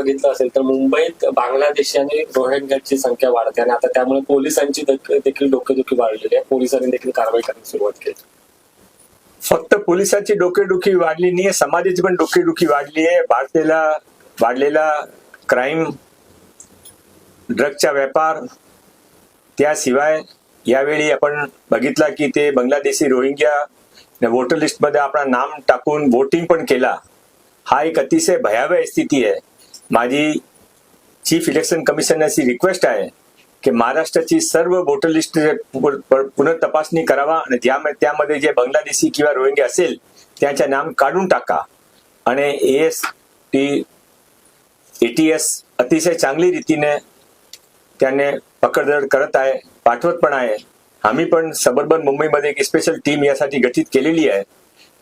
बघितलं असेल तर मुंबईत बांगलादेशी आणि रोहिंग्याची संख्या वाढते आणि आता त्यामुळे पोलिसांची देखील डोकेदुखी वाढलेली आहे. पोलिसांनी देखील कारवाई करण्यास सुरुवात केली. फक्त पोलिसांची डोकेदुखी वाढली नाहीये, समाजाची पण डोकेदुखी वाढली आहे. भारताला वाढलेला क्राईम, ड्रगचा व्यापार, त्याशिवाय यावेळी आपण बघितला की ते बांगलादेशी रोहिंग्या वोटर लिस्टमध्ये आपला नाम टाकून वोटिंग पण केला. हा एक अतिशय भयावह स्थिती आहे. माझी चीफ इलेक्शन कमिशनरची रिक्वेस्ट आहे की महाराष्ट्राची सर्व वोटर लिस्ट पुनर्तपासणी करावा आणि त्यामध्ये जे बांगलादेशी किंवा रोहिंग्या असेल त्यांचे नाम काढून टाका. आणि ATS अतिशय चांगली रीतीने त्याने पकडझड करत आहे, पाठवत पण आहे. आम्ही पण सबर्बन मुंबईमध्ये एक स्पेशल टीम यासाठी गठीत केलेली आहे.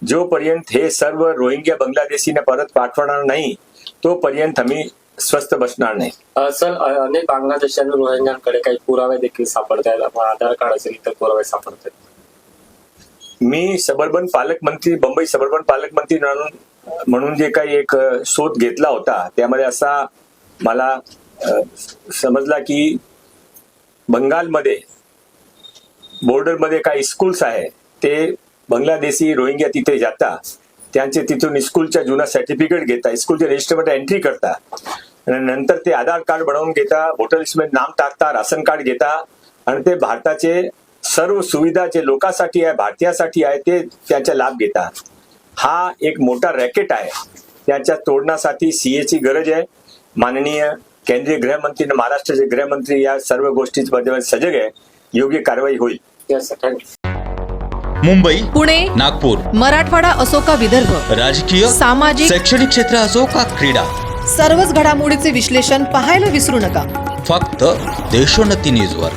जोपर्यंत हे सर्व रोहिंग्या बांगलादेशीने परत पाठवणार नाही तोपर्यंत आम्ही स्वस्थ बसणार नाही. सर, अनेक बांगलादेशी आणि रोहिंग्यांकडे काही पुरावे देखील सापडत आहेत. आधार कार्ड असेल इतर पुरावे सापडत आहेत. मी सबर्बन पालकमंत्री, मुंबई सबर्बन पालकमंत्री म्हणून जे काही एक शोध घेतला होता त्यामध्ये असा मला समजला की बंगालमध्ये बॉर्डरमध्ये काही स्कूल्स आहे, ते बांगलादेशी रोहिंग्या तिथे जातात, त्यांचे तिथून स्कूलच्या जुना सर्टिफिकेट घेतात, स्कूलच्या रजिस्टरमध्ये एंट्री करतात आणि नंतर ते आधार कार्ड बनवून घेतात, वोटर लिस्टमध्ये नाम टाकतात, राशन कार्ड घेतात आणि ते भारताचे सर्व सुविधा जे लोकांसाठी आहे, भारतीयासाठी आहे, ते त्याचा लाभ घेतात. हा एक मोठा रॅकेट आहे. त्याच्या तोडण्यासाठी CA ची गरज आहे. माननीय केंद्रीय गृहमंत्री, महाराष्ट्राचे गृहमंत्री या सर्व गोष्टींमध्ये सजग आहे. योग्य कारवाई होईल. मुंबई, पुणे, नागपूर, मराठवाडा असो का विदर्भ, राजकीय, सामाजिक, शैक्षणिक क्षेत्र असो का क्रीडा, सर्वच घडामोडीचे विश्लेषण पाहायला विसरू नका. फक्त देशोन्नती न्यूजवर.